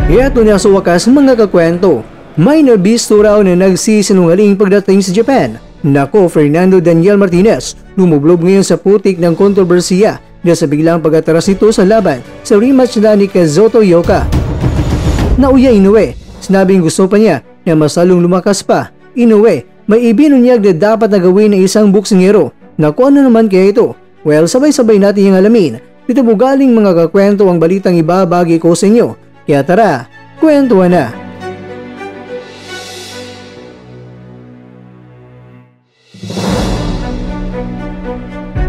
Ito na sa wakas mga kakwento, may nabisto raw na nagsisinungaling pagdating sa Japan. Nako, Fernando Daniel Martinez, lumublob ngayon sa putik ng kontrobersiya dahil sa biglang pag-atras nito sa laban sa rematch na ni Kazuto Ioka. Naoya Inoue, sinabing gusto pa niya na mas lalong lumakas pa. Inoue, may ibinunyag na dapat na gawin ng isang boksingero. Naku, ano naman kaya ito? Well, sabay-sabay natin yung alamin. Dito po galing mga kakwento ang balitang ibabagi ko sa inyo. Kaya tara, kwentuhan na!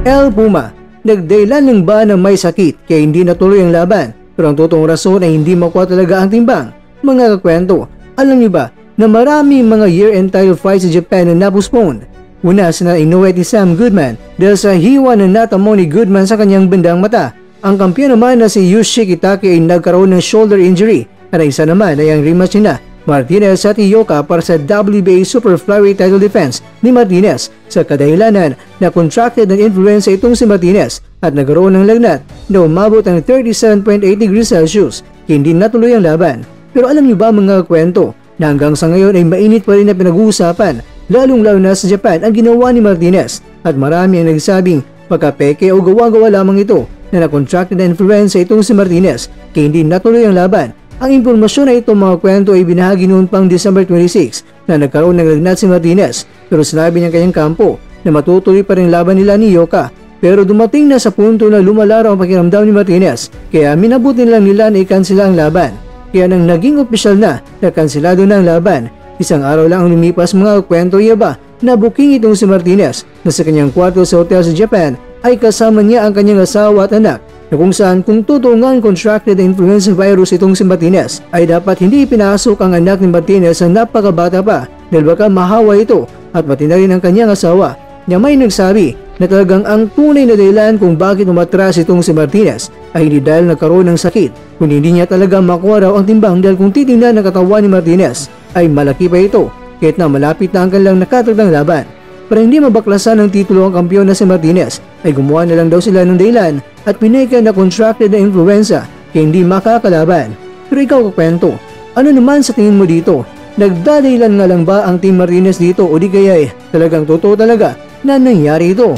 El Puma, nagdahilan lang ba na may sakit kaya hindi natuloy ang laban? Pero ang totoong rason ay hindi makuha talaga ang timbang. Mga kakwento, alam niyo ba na marami mga year-end title fights sa Japan na napostpone? Una sina Inoue ni Sam Goodman dahil sa hiwa na natamo ni Goodman sa kanyang bandang mata. Ang kampiyon naman na si Yusuke Kitake ay nagkaroon ng shoulder injury at isa naman ay ang rematch nila Martinez at Ioka para sa WBA Super Flyweight title defense ni Martinez sa kadahilanan na contracted ng influenza itong si Martinez at nagkaroon ng lagnat na umabot ng 37.8 degrees Celsius. Hindi natuloy ang laban. Pero alam niyo ba mga kwento na hanggang sa ngayon ay mainit pa rin na pinag-uusapan lalong-lalo na sa Japan ang ginawa ni Martinez at marami ang nagsabing pagkapeke o gawa-gawa lamang ito na na-contracted na influenza itong si Martinez kaya hindi natuloy ang laban. Ang impormasyon na ito mga kwento ay binahagi noon pang December 26 na nagkaroon ng lagnat si Martinez pero sinabi niyang kanyang kampo na matutuloy pa rin laban nila ni Ioka. Pero dumating na sa punto na lumala raw ang pakiramdam ni Martinez kaya minabuti lang nila na ikansela ang laban. Kaya nang naging opisyal na kanselado na ang laban, isang araw lang ang lumipas mga kwento yaba na booking itong si Martinez na sa kanyang kwarto sa hotel sa Japan ay kasama niya ang kanyang asawa at anak na kung saan kung totoo nga contracted na influenza virus itong si Martinez ay dapat hindi ipinasok ang anak ni Martinez na napakabata pa dahil baka mahawa ito at pati na rin ang kanyang asawa na may nagsabi na talagang ang tunay na dahilan kung bakit umatras itong si Martinez ay hindi dahil nagkaroon ng sakit kundi hindi niya talaga makuha raw ang timbang dahil kung titingnan ng katawan ni Martinez ay malaki pa ito kahit na malapit na ang kanilang nakatagdang laban. Para hindi mabaklasan ng titulo ang kampiyon na si Martinez ay gumawa na lang daw sila ng dahilan at pineka na contracted na influenza kaya hindi makakalaban. Pero ikaw kakwento, ano naman sa tingin mo dito? Nagdadahilan nga lang ba ang Team Martinez dito o di kaya talagang totoo talaga na nangyari ito?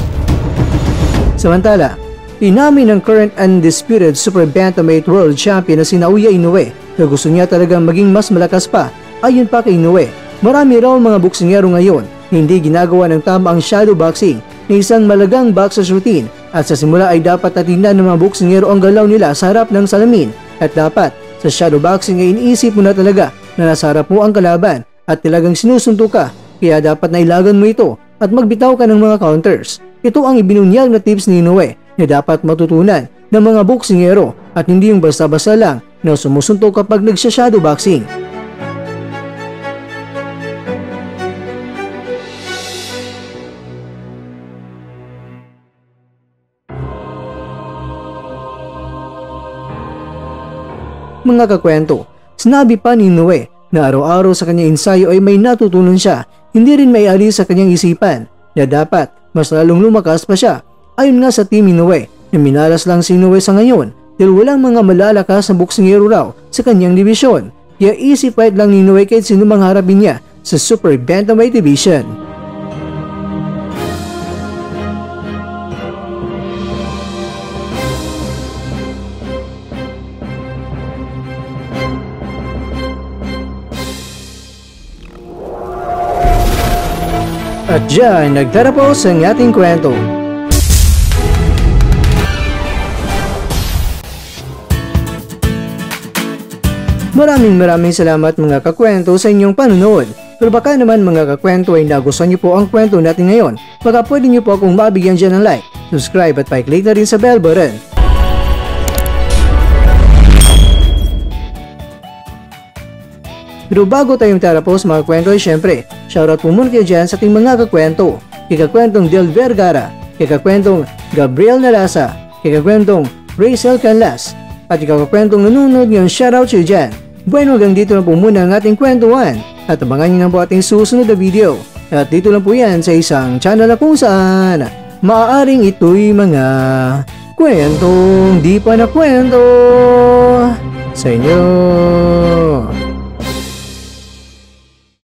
Samantala, inamin ng current undisputed Super Bantamweight World Champion na si Naoya Inoue na gusto niya talagang maging mas malakas pa. Ayon pa kay Inoue, marami raw mga boksingero ngayon hindi ginagawa ng tama ang shadow boxing na isang malagang boxer's routine at sa simula ay dapat natingnan ng mga boksingero ang galaw nila sa harap ng salamin at dapat sa shadow boxing ay iniisip mo na talaga na nasa harap mo ang kalaban at talagang sinusuntok ka kaya dapat nailagan mo ito at magbitaw ka ng mga counters. Ito ang ibinunyag na tips ni Inoue na dapat matutunan ng mga boksingero at hindi yung basta-basta lang na sumusuntok kapag nagsha-shadow boxing. Mga kakwento, sinabi pa ni Inoue na araw-araw sa kanyang ensayo ay may natutunan siya, hindi rin may alis sa kanyang isipan na dapat mas lalong lumakas pa siya. Ayon nga sa Team Inoue na minalas lang si Inoue sa ngayon dahil walang mga malalakas na boksingero raw sa kanyang division. Kaya easy fight lang ni Inoue kahit sino mang harapin niya sa Super Bantamweight Division. At dyan, nagtatapos ang ating kwento. Maraming salamat mga kakwento sa inyong panunood. Pero baka naman mga kakwento ay nagustuhan niyo po ang kwento natin ngayon. Baka pwede niyo po akong mabigyan dyan ng like, subscribe at pa-click na rin sa bell button. Pero bago tayong tatapos mga kwento ay syempre, shoutout po muna kayo dyan sa ating mga kakwento. Kay kakwentong Del Vergara, kay kakwentong Gabriel Narasa, kay kakwentong Rachel Canlas, at kay kakwentong nanonood ngayon, shoutout kayo dyan. Bueno, hanggang dito lang po muna ang ating kwentuhan at abangan nyo na po ating susunod na video. At dito lang po yan sa isang channel na kung saan maaaring ito'y mga kwentong di pa na kwento sa inyo.